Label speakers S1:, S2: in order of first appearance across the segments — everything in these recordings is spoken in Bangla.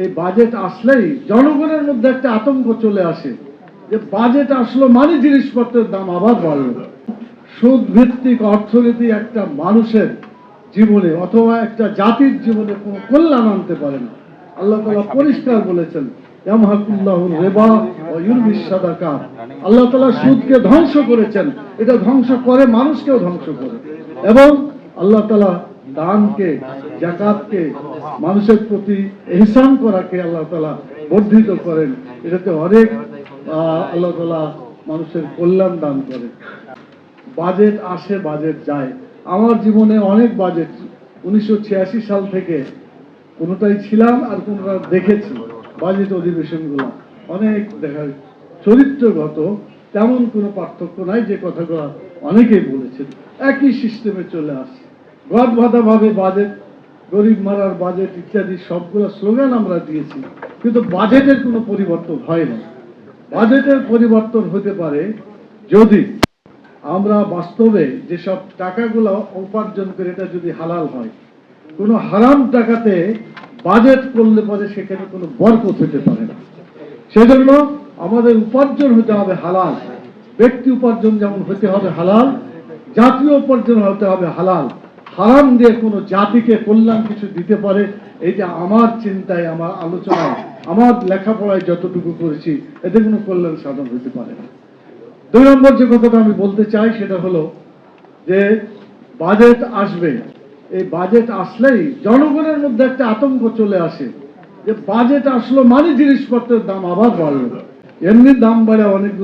S1: এই বাজেট আসলেই জনগণের মধ্যে একটা আতঙ্ক চলে আসে যে বাজেট আসলো মানে জিনিসপত্রের দাম আবার বাড়লো। সুদ ভিত্তিক অর্থনীতি একটা মানুষের জীবনে অথবা একটা জাতির জীবনে কোনো কল্যাণ আনতে পারে না। আল্লাহ তাআলা পরিষ্কার বলেছেন, ইয়ামহাকুল্লাহুর রিবা ওয়া ইউরবিস সাদাকাত। আল্লাহ তাআলা সুদকে ধ্বংস করেছেন, এটা ধ্বংস করে মানুষকেও ধ্বংস করে। এবং আল্লাহ তাআলা দানকে, যাকাতকে, মানুষের প্রতি ইহসান করাকে আল্লাহ তাআলা বর্ধিত করেন। এটাতে অনেক আল্লাহ তাআলা মানুষের কল্যাণ দান করেন। বাজেট আসে, বাজেট যায়। আমার জীবনে অনেক বাজেট 1986 সাল থেকে কোনোটাই ছিলাম আর কোনোটা দেখেছি। বাজেট অধিবেশনগুলো অনেক দেখা, চরিত্রগত তেমন কোনো পার্থক্য নাই, যে কথাগুলো অনেকেই বলেছেন। একই সিস্টেমে চলে আসছে, গদ বাঁধাভাবে বাজেট, গরিব মারার বাজেট ইত্যাদি সবগুলো স্লোগান আমরা দিয়েছি, কিন্তু বাজেটের কোনো পরিবর্তন হয় না। বাজেটের পরিবর্তন হতে পারে যদি আমরা বাস্তবে যেসব টাকাগুলো উপার্জন করে এটা যদি হালাল হয়। কোনো হারাম টাকাতে বাজেট করলে পরে সেখানে কোনো বরকত হতে পারে না। সেজন্য আমাদের উপার্জন হতে হবে হালাল। ব্যক্তি উপার্জন যেমন হতে হবে হালাল, জাতীয় উপার্জন হতে হবে হালাল। হারাম দিয়ে কোনো জাতিকে কল্যাণ কিছু দিতে পারে, এই যে আমার চিন্তায়, আমার আলোচনায়, আমার লেখাপড়ায় যতটুকু করেছি, এতে কোনো কল্যাণ সাধন হতে পারে না। 2 নম্বর যে কথাটা আমি বলতে চাই সেটা হলো যে বাজেট আসবে, এই বাজেট আসলেই জনগণের মধ্যে একটা আতঙ্ক চলে আসে যে বাজেট আসলো মানে জিনিসপত্রের দাম আবার বাড়লো। এমনি দাম বাড়ে, অনেক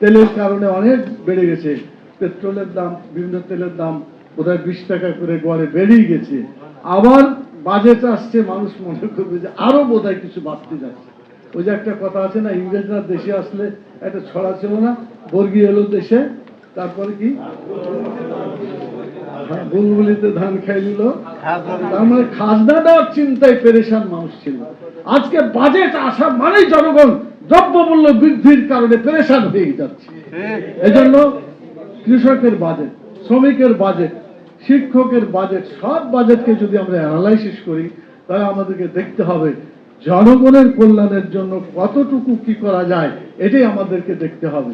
S1: তেলের কারণে অনেক বেড়ে গেছে। পেট্রোলের দাম, বিভিন্ন তেলের দাম বোধহয় 20 টাকা করে গড়ে বেড়েই গেছে। আবার বাজেট আসছে, মানুষ মনে করবে যে আরো বোধহয় কিছু বাড়তে যাচ্ছে। ওই যে একটা কথা আছে না, ইংরেজরা দেশে আসলে একটা ছড়া ছিল না, বর্গি এলো দেশে, তারপরে কি বুলবুলিতে ধান খাই নিল। তার মানে খাজনা দেওয়ার চিন্তায় পেরেশান মানুষ ছিল। আজকে বাজেট আসা মানেই জনগণ দ্রব্যমূল্য বৃদ্ধির কারণে পেরেশান হয়ে যাচ্ছে। এজন্য কৃষকের বাজেট, শ্রমিকের বাজেট, শিক্ষকের বাজেট, সব বাজেটকে যদি আমরা অ্যানালাইসিস করি, তাহলে আমাদেরকে দেখতে হবে জনগণের কল্যাণের জন্য কতটুকু কি করা যায়, এটাই আমাদেরকে দেখতে হবে।